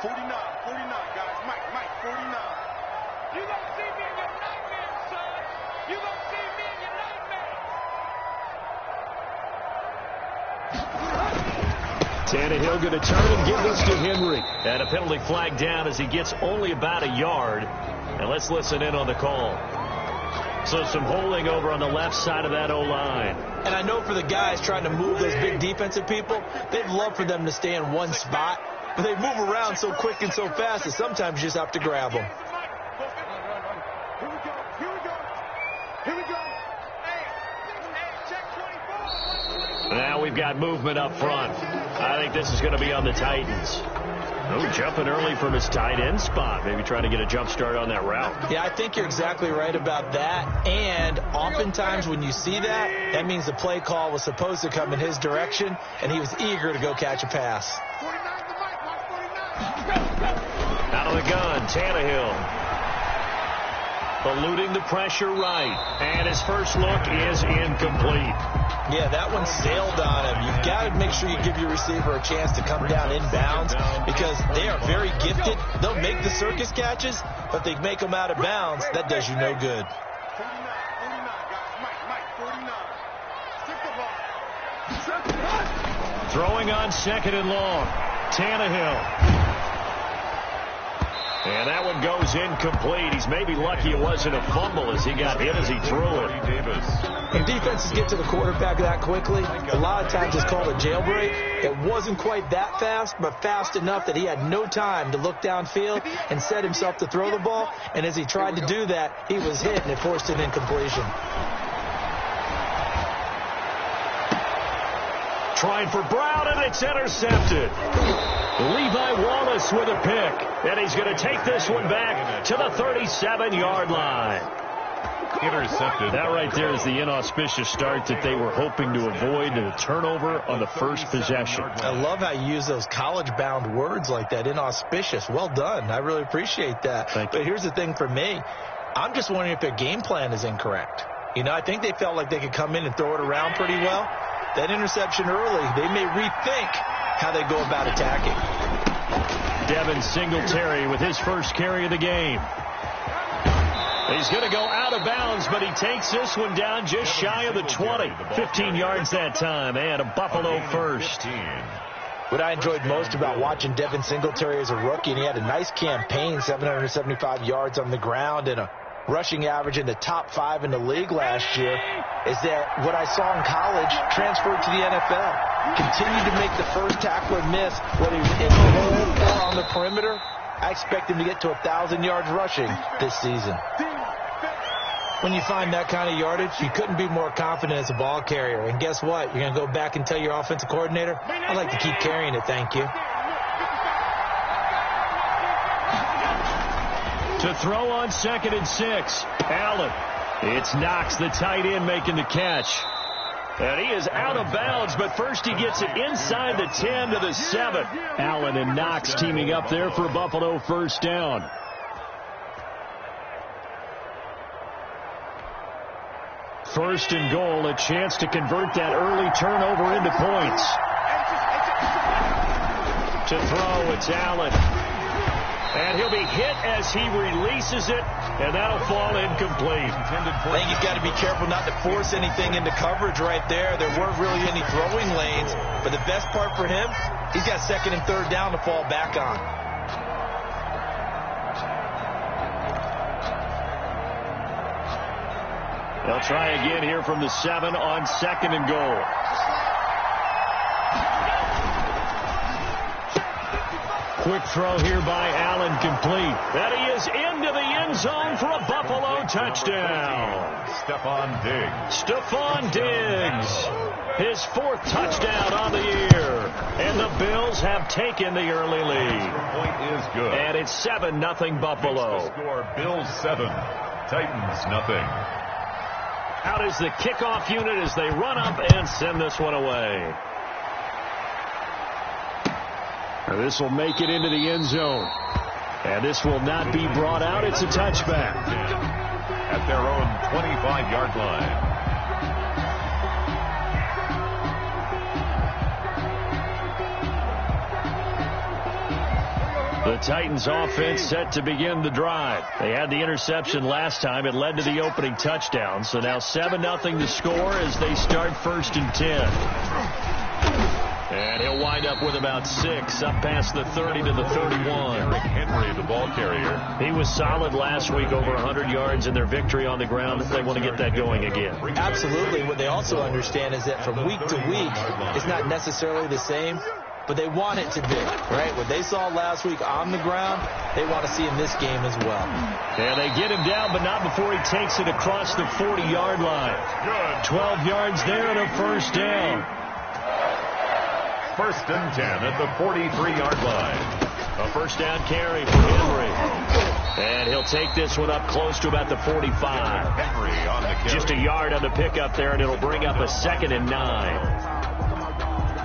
49, guys. Mike, 49. You gonna see me in your nightmare, son. You gonna see me in your nightmare. Tannehill going to turn and give this to Henry. And a penalty flag down as he gets only about a yard. And let's listen in on the call. So some holding over on the left side of that O-line. And I know for the guys trying to move those big defensive people, they'd love for them to stay in one spot. But they move around so quick and so fast that sometimes you just have to grab them. Here we go. Now we've got movement up front. I think this is going to be on the Titans. Oh, jumping early from his tight end spot. Maybe trying to get a jump start on that route. Yeah, I think you're exactly right about that. And oftentimes when you see that, that means the play call was supposed to come in his direction, and he was eager to go catch a pass. Out of the gun, Tannehill. Eluding the pressure right. And his first look is incomplete. Yeah, that one sailed on him. You've got to make sure you give your receiver a chance to come down inbounds because they are very gifted. They'll make the circus catches, but they make them out of bounds. That does you no good. 49, guys. Mike, 49. Throwing on second and long. Tannehill. And that one goes incomplete. He's maybe lucky it wasn't a fumble as he got hit as he threw it. When defenses get to the quarterback that quickly, a lot of times it's called a jailbreak. It wasn't quite that fast, but fast enough that he had no time to look downfield and set himself to throw the ball. And as he tried to do that, he was hit and it forced an incompletion. Trying for Brown, and it's intercepted. Levi Wallace with a pick. And he's going to take this one back to the 37-yard line. Intercepted. That right there is the inauspicious start that they were hoping to avoid, and a turnover on the first possession. I love how you use those college-bound words like that, inauspicious. Well done. I really appreciate that. But here's the thing for me. I'm just wondering if their game plan is incorrect. You know, I think they felt like they could come in and throw it around pretty well. That interception early, they may rethink how they go about attacking. Devin Singletary with his first carry of the game. He's going to go out of bounds, but he takes this one down just shy of the 20. 15 yards that time, and a Buffalo first. What I enjoyed most about watching Devin Singletary as a rookie, and he had a nice campaign, 775 yards on the ground and a rushing average in the top 5 in the league last year, is that what I saw in college transferred to the NFL. Continued to make the first tackle and miss, whether he was in the hole or on the perimeter. I expect him to get to 1,000 yards rushing this season. When you find that kind of yardage, you couldn't be more confident as a ball carrier. And guess what? You're going to go back and tell your offensive coordinator, I'd like to keep carrying it, thank you. To throw on 2nd and 6. Allen. It's Knox, the tight end, making the catch. And he is out of bounds, but first he gets it inside the 10 to the 7. Allen and Knox teaming up there for a Buffalo first down. First and goal, a chance to convert that early turnover into points. To throw, it's Allen. And he'll be hit as he releases it, and that'll fall incomplete. I think he's got to be careful not to force anything into coverage right there. There weren't really any throwing lanes, but the best part for him, he's got 2nd and 3rd down to fall back on. They'll try again here from the 7 on 2nd and goal. Quick throw here by Allen, complete. And he is into the end zone for a Buffalo touchdown. Stephon Diggs. His 4th touchdown on the year. And the Bills have taken the early lead. Point is good. And it's 7-0 Buffalo. Score Bills 7, Titans nothing. Out is the kickoff unit as they run up and send this one away. This will make it into the end zone. And this will not be brought out. It's a touchback. At their own 25-yard line. The Titans offense set to begin the drive. They had the interception last time. It led to the opening touchdown. So now 7-0 the score as they start 1st and 10. And he'll wind up with about 6 up past the 30 to the 31. Henry, the ball carrier. He was solid last week, over 100 yards in their victory on the ground. They want to get that going again. Absolutely. What they also understand is that from week to week, it's not necessarily the same, but they want it to be, right? What they saw last week on the ground, they want to see in this game as well. And they get him down, but not before he takes it across the 40-yard line. 12 yards there and a 1st down. 1st and 10 at the 43-yard line. A 1st down carry for Henry. And he'll take this one up close to about the 45. Henry on the carry. Just a yard on the pickup there, and it'll bring up a 2nd and 9.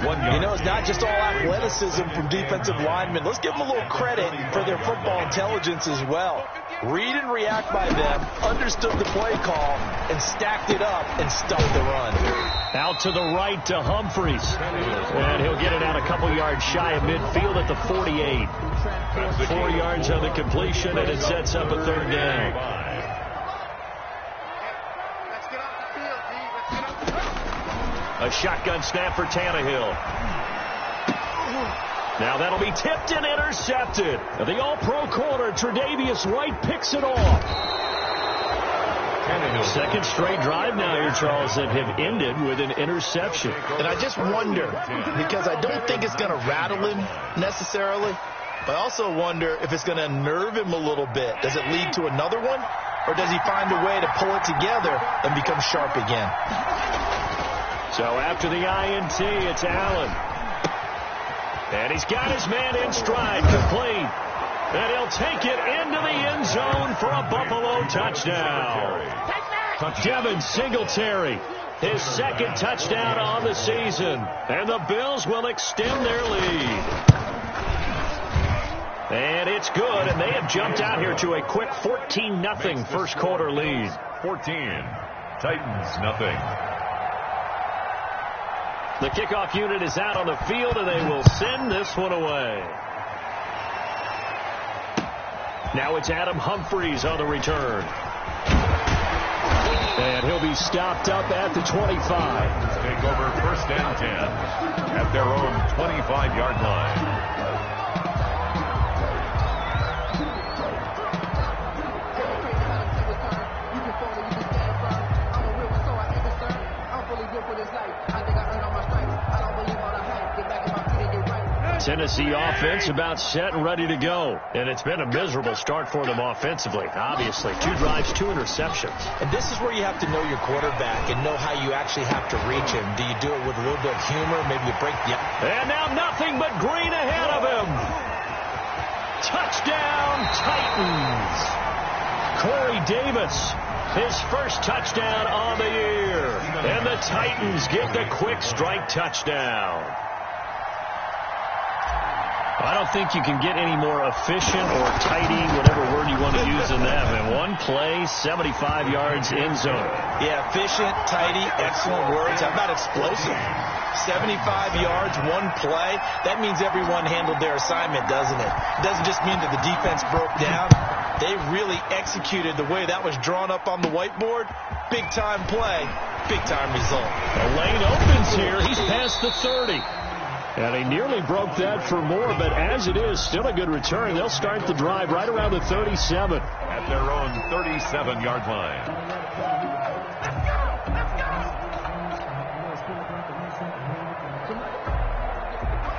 You know, it's not just all athleticism from defensive linemen. Let's give them a little credit for their football intelligence as well. Read and react by them, understood the play call, and stacked it up and stuffed the run. Out to the right to Humphries. And he'll get it out a couple yards shy of midfield at the 48. 4 yards on the completion, and it sets up a 3rd down. A shotgun snap for Tannehill. Now that'll be tipped and intercepted. The all-pro corner, Tre'Davious White, picks it off. Second straight drive now here, Charles, that have ended with an interception. And I just wonder, because I don't think it's going to rattle him necessarily, but I also wonder if it's going to unnerve him a little bit. Does it lead to another one? Or does he find a way to pull it together and become sharp again? So after the INT, it's Allen. And he's got his man in stride, complete. And he'll take it into the end zone for a Buffalo touchdown. Devin Singletary, his 2nd touchdown on the season. And the Bills will extend their lead. And it's good, and they have jumped out here to a quick 14-0 first quarter lead. 14. Titans nothing. The kickoff unit is out on the field, and they will send this one away. Now it's Adam Humphries on the return. And he'll be stopped up at the 25. Take over 1st and 10 at their own 25-yard line. Tennessee offense about set and ready to go. And it's been a miserable start for them offensively, obviously. 2 drives, 2 interceptions. And this is where you have to know your quarterback and know how you actually have to reach him. Do you do it with a little bit of humor? Maybe you break the... And now nothing but green ahead of him. Touchdown, Titans. Corey Davis, his 1st touchdown on the year. And the Titans get the quick strike touchdown. I don't think you can get any more efficient or tidy, whatever word you want to use in that. In one play, 75 yards end zone. Yeah, efficient, tidy, excellent words. How about explosive? 75 yards, one play. That means everyone handled their assignment, doesn't it? It doesn't just mean that the defense broke down. They really executed the way that was drawn up on the whiteboard. Big-time play, big-time result. The lane opens here. He's past the 30. And he nearly broke that for more, but as it is, still a good return. They'll start the drive right around the 37. At their own 37-yard line.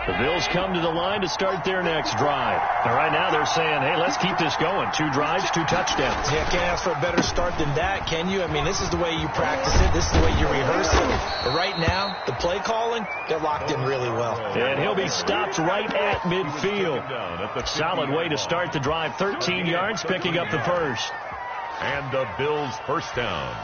The Bills come to the line to start their next drive. And right now they're saying, hey, let's keep this going. 2 drives, 2 touchdowns. Yeah, can't ask for a better start than that, can you? I mean, this is the way you practice it. This is the way you rehearse it. But right now, the play calling, they're locked in really well. And he'll be stopped right at midfield. Solid way to start the drive. 13 yards, picking up the 1st. And the Bills' 1st down.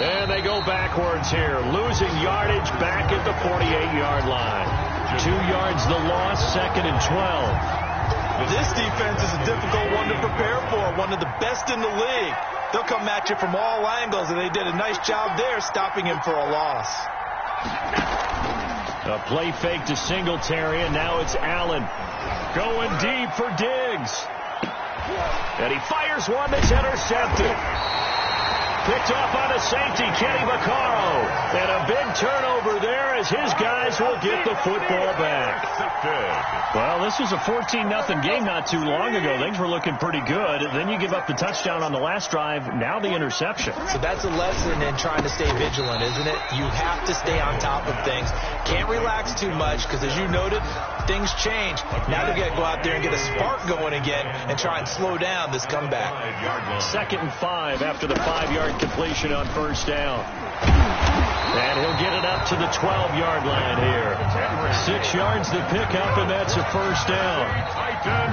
And they go backwards here, losing yardage back at the 48-yard line. 2 yards the loss, 2nd and 12. This defense is a difficult one to prepare for, one of the best in the league. They'll come at you from all angles, and they did a nice job there stopping him for a loss. A play fake to Singletary, and now it's Allen going deep for Diggs. And he fires one that's intercepted. Picked off on a safety, Kenny Vaccaro. And a big turnover there as his guys will get the football back. Well, this was a 14-0 game not too long ago. Things were looking pretty good. Then you give up the touchdown on the last drive. Now the interception. So that's a lesson in trying to stay vigilant, isn't it? You have to stay on top of things. Can't relax too much because, as you noted, things change. Now they've got to go out there and get a spark going again and try and slow down this comeback. 2nd and 5 after the 5-yard completion on first down. And he'll get it up to the 12-yard line here. 6 yards to pick up, and that's a first down.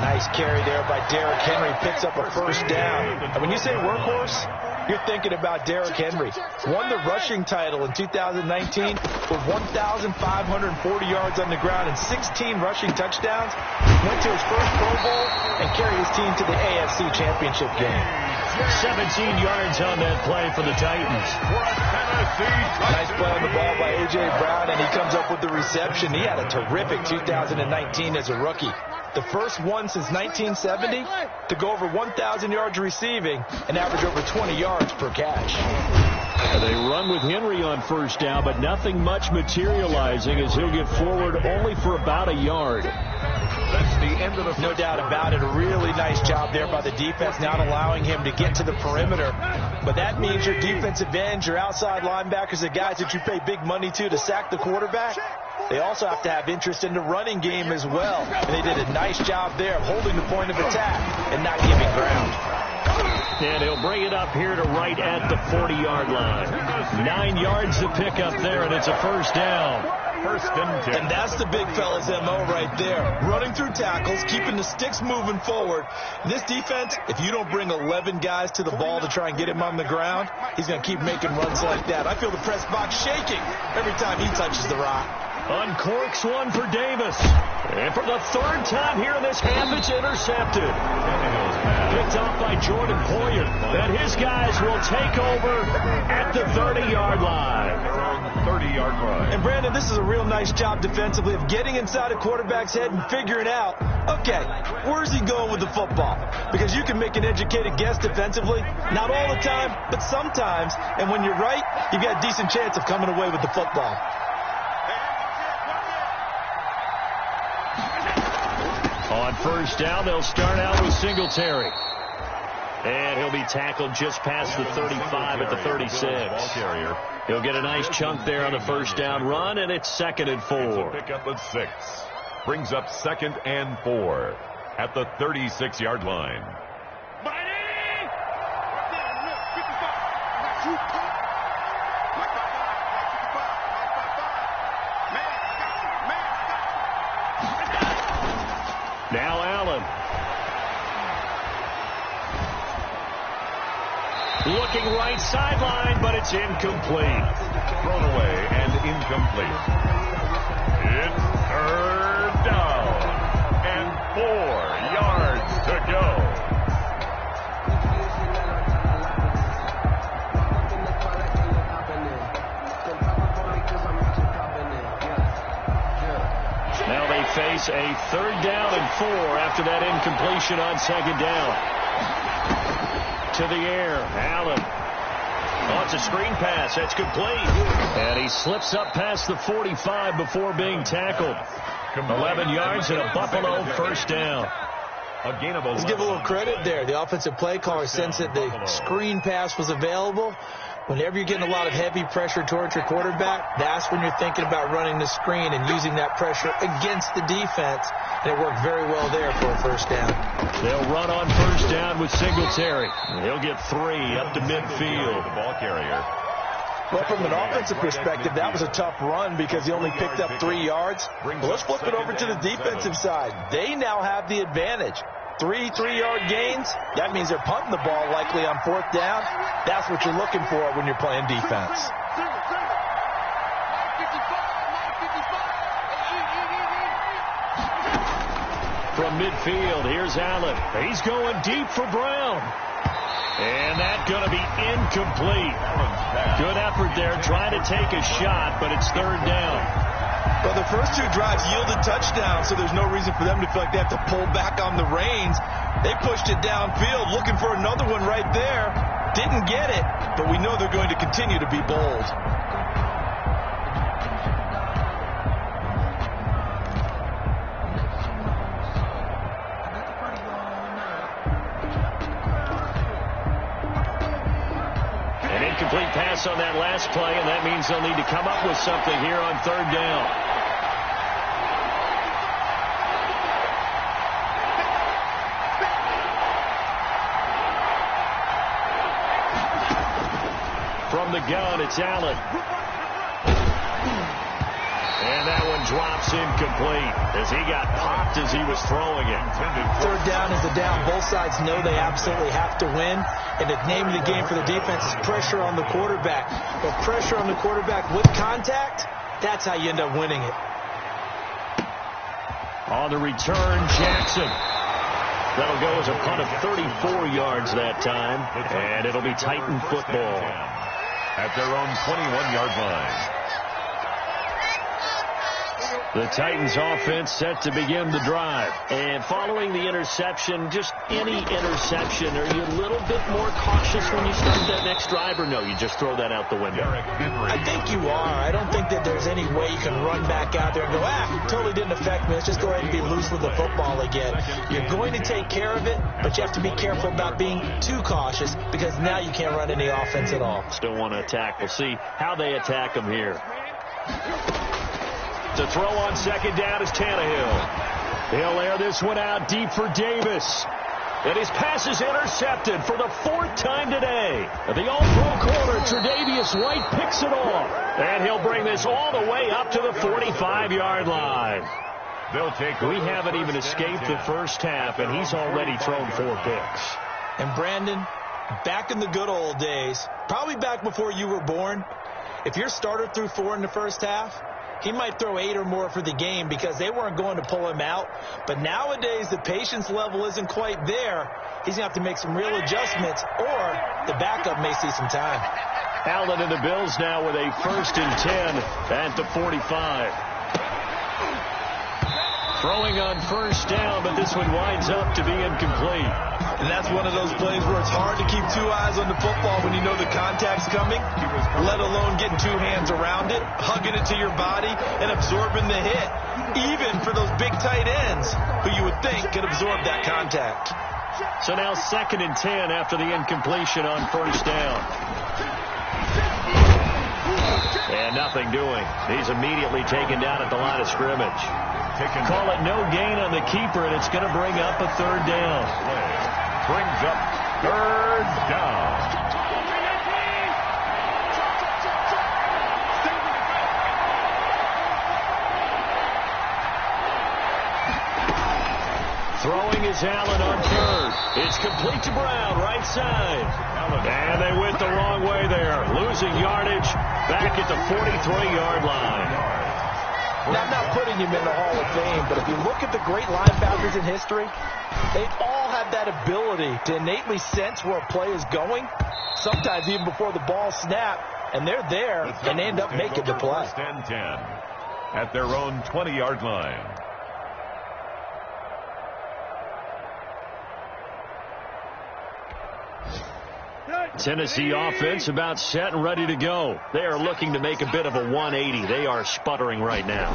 Nice carry there by Derrick Henry. Picks up a first down. And when you say workhorse, you're thinking about Derrick Henry. Won the rushing title in 2019 with 1,540 yards on the ground and 16 rushing touchdowns. Went to his first Pro Bowl and carried his team to the AFC Championship game. 17 yards on that play for the Titans. Nice play on the ball by A.J. Brown, and he comes up with the reception. He had a terrific 2019 as a rookie. The first one since 1970 to go over 1,000 yards receiving and average over 20 yards per catch. They run with Henry on first down, but nothing much materializing as he'll get forward only for about a yard. That's the end of the No doubt about it. A really nice job there by the defense, not allowing him to get to the perimeter. But that means your defensive ends, your outside linebackers, the guys that you pay big money to sack the quarterback, they also have to have interest in the running game as well. And they did a nice job there of holding the point of attack and not giving ground. And he'll bring it up here to right at the 40-yard line. 9 yards to pick up there, and it's a first down. First and 10. And that's the big fella's MO right there. Running through tackles, keeping the sticks moving forward. This defense, if you don't bring 11 guys to the ball to try and get him on the ground, he's going to keep making runs like that. I feel the press box shaking every time he touches the rock. Uncorks one for Davis. And for the 3rd time here in this half, it's intercepted. Picked off by Jordan Poyer. And his guys will take over at the 30-yard line. 30-yard line. And, Brandon, this is a real nice job defensively of getting inside a quarterback's head and figuring out, okay, where's he going with the football? Because you can make an educated guess defensively. Not all the time, but sometimes. And when you're right, you've got a decent chance of coming away with the football. On first down, they'll start out with Singletary. And he'll be tackled just past the 35 at the 36. He'll get a nice chunk there on the first down run, and it's 2nd and 4. Pick up at 6. Brings up 2nd and 4 at the 36-yard line. Now Allen. Looking right sideline, but it's incomplete. Thrown away and incomplete. It's 3rd down and 4 yards to go. Now they face a 3rd down and 4 after that incompletion on 2nd down. To the air, Allen. Oh, it's a screen pass. That's complete. And he slips up past the 45 before being tackled. 11 yards and a Buffalo first down. A gain of 11. Let's give a little credit there. The offensive play caller sensed that the screen pass was available. Whenever you're getting a lot of heavy pressure towards your quarterback, that's when you're thinking about running the screen and using that pressure against the defense. And it worked very well there for a first down. They'll run on first down with Singletary. He'll get 3 up to midfield. The ball carrier. Well, from an offensive perspective, that was a tough run because he only picked up 3 yards. Well, let's flip it over to the defensive side. They now have the advantage. 3 3-yard gains, that means they're punting the ball likely on 4th down. That's what you're looking for when you're playing defense. From from midfield. Here's Allen. He's going deep for Brown. And that's going to be incomplete. Good effort there trying to take a shot, but it's third down. Well, the first two drives yielded touchdowns, so there's no reason for them to feel like they have to pull back on the reins. They pushed it downfield, looking for another one right there. Didn't get it, but we know they're going to continue to be bold. An incomplete pass on that last play, and that means they'll need to come up with something here on third down. From the gun, it's Allen. And that one drops incomplete as he got popped as he was throwing it. Third down is the down. Both sides know they absolutely have to win. And the name of the game for the defense is pressure on the quarterback. But pressure on the quarterback with contact, that's how you end up winning it. On the return, Jackson. That'll go as a punt of 34 yards that time. And it'll be Titan football. At their own 21-yard line. The Titans offense set to begin the drive. And following the interception, just any interception, are you a little bit more cautious when you start that next drive, or no, you just throw that out the window? I think you are. I don't think that there's any way you can run back out there and go, totally didn't affect me. Let's just go ahead and be loose with the football again. You're going to take care of it, but you have to be careful about being too cautious because now you can't run any offense at all. Still want to attack. We'll see how they attack them here. To throw on second down is Tannehill. He'll air this one out deep for Davis. And his pass is intercepted for the fourth time today. The all-pro corner, Tre'Davious White, picks it off. And he'll bring this all the way up to the 45-yard line. We haven't even escaped the first half, and he's already thrown 4 picks. And Brandon, back in the good old days, probably back before you were born, if your starter threw 4 in the first half, he might throw 8 or more for the game because they weren't going to pull him out. But nowadays, the patience level isn't quite there. He's going to have to make some real adjustments, or the backup may see some time. Allen and the Bills now with a 1st and 10 at the 45. Throwing on first down, but this one winds up to be incomplete. And that's one of those plays where it's hard to keep 2 eyes on the football when you know the contact's coming, let alone getting 2 hands around it, hugging it to your body, and absorbing the hit, even for those big tight ends who you would think could absorb that contact. So now 2nd and 10 after the incompletion on first down. And nothing doing. He's immediately taken down at the line of scrimmage. Call it no gain on the keeper, and it's going to bring up a 3rd down. Brings up 3rd down. Throwing is Allen on 3rd. It's complete to Brown, right side. And they went the wrong way there. Losing yardage back at the 43-yard line. Now, I'm not putting him in the Hall of Fame, but if you look at the great linebackers in history, they all have that ability to innately sense where a play is going, sometimes even before the ball snapped, and they're there, and they end up making the play. 1st and 10 at their own 20-yard line. Tennessee offense about set and ready to go. They are looking to make a bit of a 180. They are sputtering right now.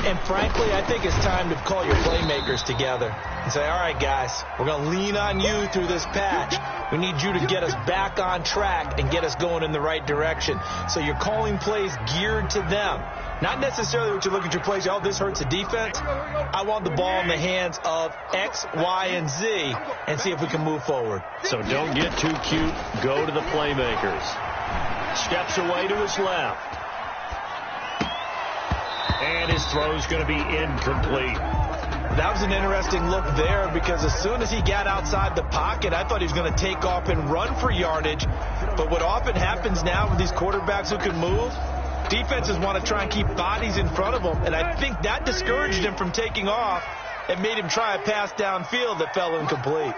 And frankly, I think it's time to call your playmakers together and say, all right, guys, we're going to lean on you through this patch. We need you to get us back on track and get us going in the right direction. So you're calling plays geared to them. Not necessarily what you look at your plays, oh, this hurts the defense. I want the ball in the hands of X, Y, and Z and see if we can move forward. So don't get too cute. Go to the playmakers. Steps away to his left. And his throw's going to be incomplete. That was an interesting look there because as soon as he got outside the pocket, I thought he was going to take off and run for yardage. But what often happens now with these quarterbacks who can move, defenses want to try and keep bodies in front of them, and I think that discouraged him from taking off. and made him try a pass downfield that fell incomplete.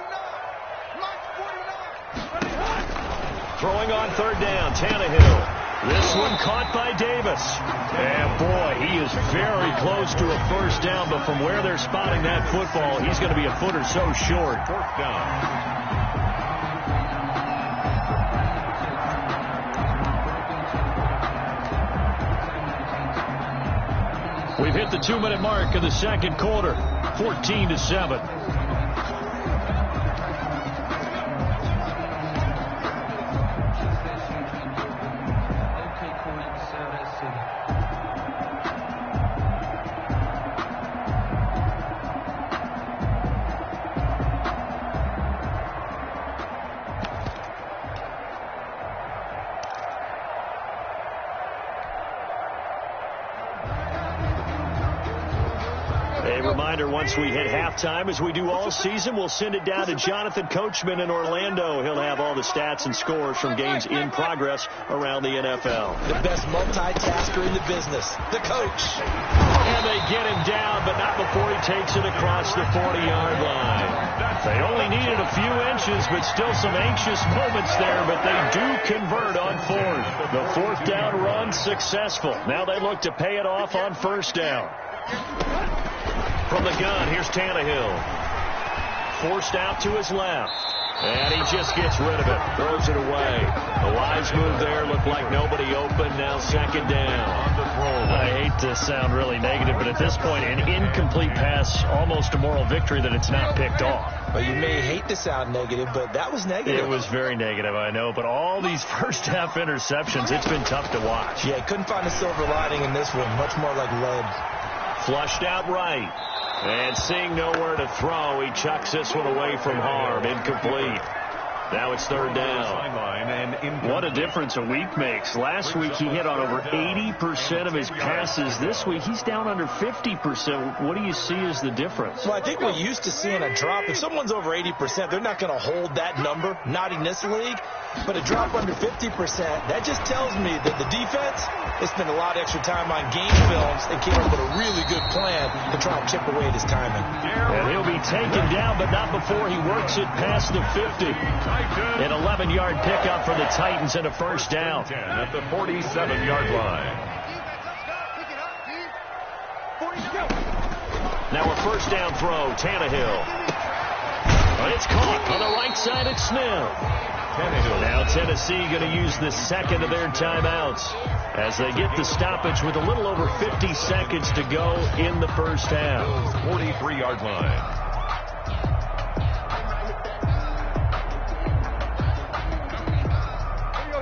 Throwing on third down, Tannehill. This one caught by Davis. And boy, he is very close to a first down, but from where they're spotting that football, he's going to be a foot or so short. Fourth down. We've hit the 2-minute mark of the second quarter, 14-7. Once we hit halftime, as we do all season, we'll send it down to Jonathan Coachman in Orlando. He'll have all the stats and scores from games in progress around the NFL. The best multitasker in the business, the coach. And they get him down, but not before he takes it across the 40-yard line. They only needed a few inches, but still some anxious moments there, but they do convert on fourth. The fourth down run successful. Now they look to pay it off on first down. From the gun, here's Tannehill. Forced out to his left. And he just gets rid of it. Throws it away. The wise move there looked like nobody open. Now second down. I hate to sound really negative, but at this point, an incomplete pass, almost a moral victory that it's not picked off. Well, you may hate to sound negative, but that was negative. It was very negative, I know. But all these first-half interceptions, it's been tough to watch. Yeah, couldn't find a silver lining in this one. Much more like lead. Flushed out right. And seeing nowhere to throw, he chucks this one away from harm. Incomplete. Now it's third down. What a difference a week makes. Last week he hit on over 80% of his passes. This week he's down under 50%. What do you see as the difference? Well, I think we're used to seeing a drop. If someone's over 80%, they're not going to hold that number, not in this league. But a drop under 50%, that just tells me that the defense has spent a lot of extra time on game films and came up with a really good plan to try and chip away at his timing. And he'll be taken down, but not before he works it past the 50. An 11-yard pickup for the Titans and a first down. At the 47-yard line. Now a first down throw, Tannehill. But it's caught on the right side at Snell. Now Tennessee going to use the second of their timeouts as they get the stoppage with a little over 50 seconds to go in the first half. 43-yard line.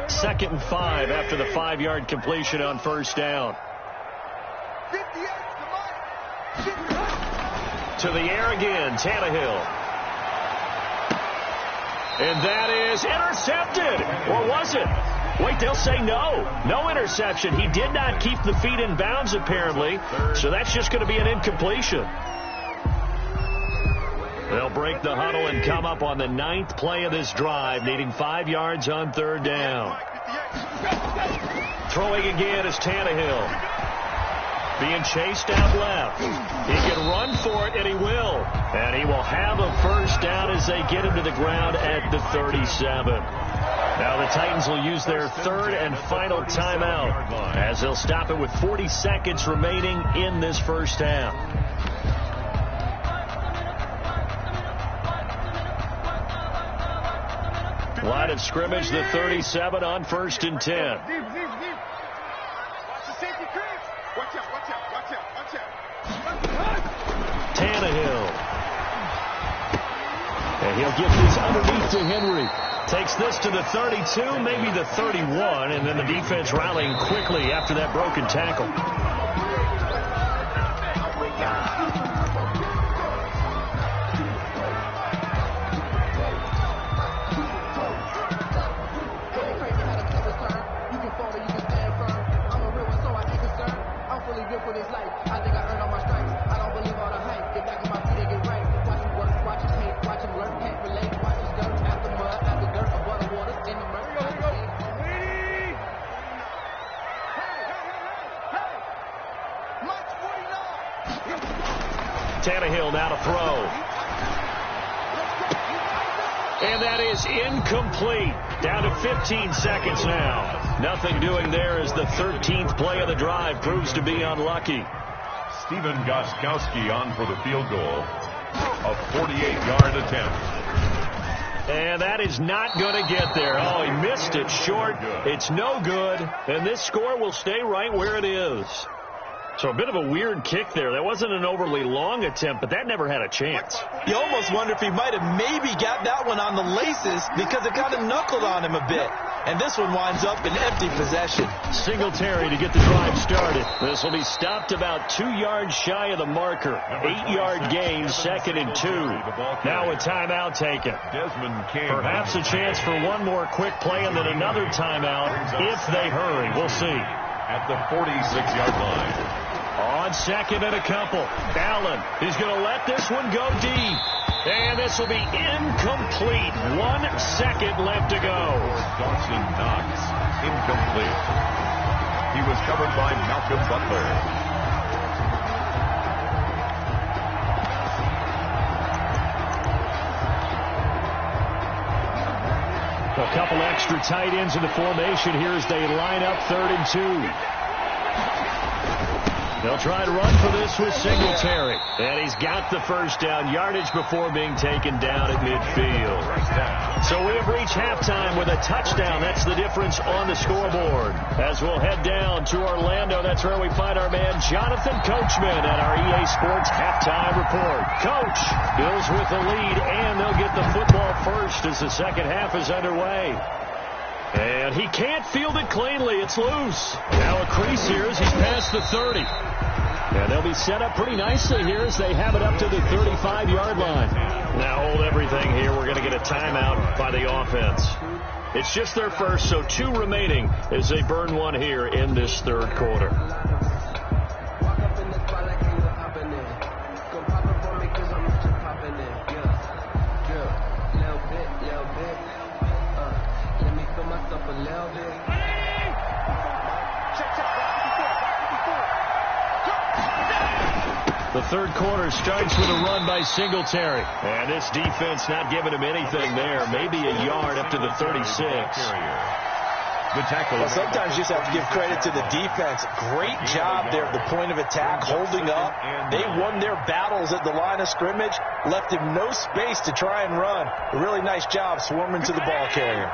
Second and 5 after the 5-yard completion on first down. To the air again, Tannehill. And that is intercepted. Or was it? Wait, they'll say no. No interception. He did not keep the feet in bounds, apparently. So that's just going to be an incompletion. They'll break the huddle and come up on the 9th play of this drive, needing 5 yards on third down. Throwing again is Tannehill. Being chased out left. He can run for it, and he will. And he will have a first down as they get him to the ground at the 37. Now the Titans will use their third and final timeout as they'll stop it with 40 seconds remaining in this first half. Line of scrimmage, the 37 on 1st and 10. Tannehill. And he'll get this underneath to Henry. Takes this to the 32, maybe the 31, and then the defense rallying quickly after that broken tackle. Tannehill now to throw. And that is incomplete. Down to 15 seconds now. Nothing doing there as the 13th play of the drive proves to be unlucky. Steven Gostkowski on for the field goal. A 48-yard attempt. And that is not going to get there. Oh, he missed it short. It's no good. And this score will stay right where it is. So a bit of a weird kick there. That wasn't an overly long attempt, but that never had a chance. You almost wonder if he might have maybe got that one on the laces because it kind of knuckled on him a bit. And this one winds up in empty possession. Singletary to get the drive started. This will be stopped about 2 yards shy of the marker. 8-yard gain, 2nd and 2. Now a timeout taken. Perhaps a chance for one more quick play and then another timeout if they hurry. We'll see. At the 46-yard line. On 2nd and a couple. Allen, he's going to let this one go deep. And this will be incomplete. 1 second left to go. Dawson Knox, incomplete. He was covered by Malcolm Butler. A couple extra tight ends in the formation here as they line up 3rd and 2. They'll try to run for this with Singletary. And he's got the first down, yardage before being taken down at midfield. So we have reached halftime with a touchdown. That's the difference on the scoreboard. As we'll head down to Orlando, that's where we find our man Jonathan Coachman at our EA Sports Halftime Report. Coach, Bills with the lead, and they'll get the football first as the second half is underway. And he can't field it cleanly. It's loose. Now a crease here as he's past the 30. And they'll be set up pretty nicely here as they have it up to the 35-yard line. Now hold everything here. We're going to get a timeout by the offense. It's just their first, so 2 remaining as they burn one here in this 3rd quarter. The 3rd quarter starts with a run by Singletary. And this defense not giving him anything there. Maybe a yard up to the 36. The tackle. Well, sometimes you just have to give credit to the defense. Great job there at the point of attack, holding up. They won their battles at the line of scrimmage, left him no space to try and run. A really nice job swarming to the ball carrier.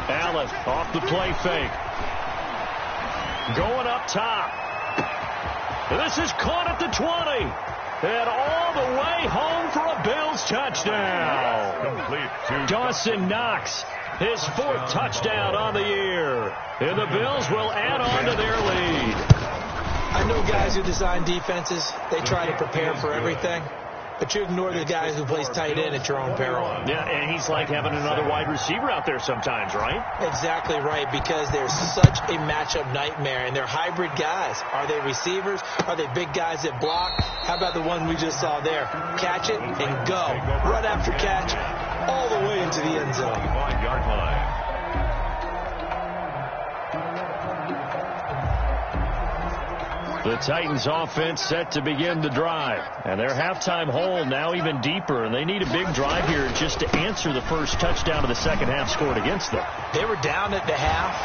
Allen off the play fake. Going up top. This is caught at the 20. And all the way home for a Bills touchdown. Complete to Dawson Knox, his 4th touchdown on the year. And the Bills will add on to their lead. I know guys who design defenses, they try to prepare for everything. But you ignore the guys who plays tight end at your own peril. Yeah, and he's like having another wide receiver out there sometimes, right? Exactly right, because they're such a matchup nightmare, and they're hybrid guys. Are they receivers? Are they big guys that block? How about the one we just saw there? Catch it and go. Run after catch all the way into the end zone. 5-yard line. The Titans offense set to begin the drive. And their halftime hole now even deeper. And they need a big drive here just to answer the first touchdown of the second half scored against them. They were down at the half.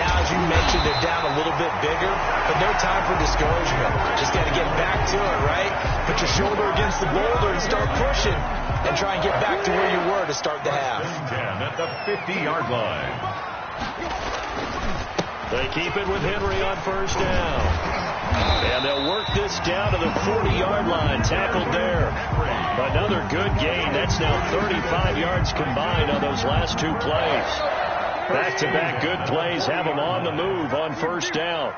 Now, as you mentioned, they're down a little bit bigger. But no time for discouragement. Just got to get back to it, right? Put your shoulder against the boulder and start pushing. And try and get back to where you were to start the half. 10 at the 50-yard line. They keep it with Henry on first down. And they'll work this down to the 40-yard line. Tackled there. Another good gain. That's now 35 yards combined on those last 2 plays. Back-to-back good plays have them on the move on first down.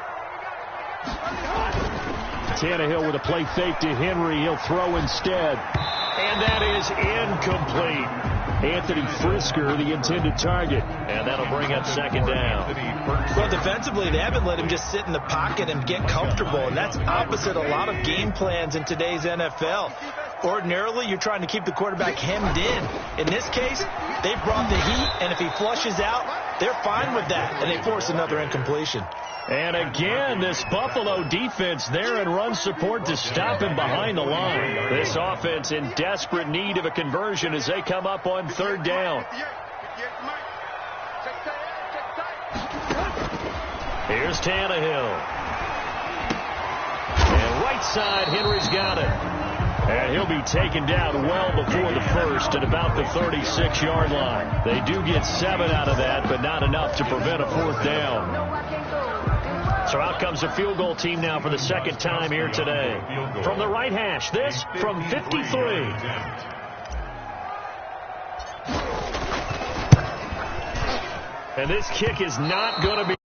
Tannehill with a play fake to Henry. He'll throw instead. And that is incomplete. Anthony Frisker, the intended target. And that'll bring up second down. Well, defensively, they haven't let him just sit in the pocket and get comfortable. And that's opposite a lot of game plans in today's NFL. Ordinarily, you're trying to keep the quarterback hemmed in. In this case, they brought the heat, and if he flushes out, they're fine with that, and they force another incompletion. And again, this Buffalo defense there in run support to stop him behind the line. This offense in desperate need of a conversion as they come up on third down. Here's Tannehill. And right side, Henry's got it. And he'll be taken down well before the first at about the 36-yard line. They do get 7 out of that, but not enough to prevent a fourth down. So out comes a field goal team now for the second time here today. From the right hash, this from 53. And this kick is not going to be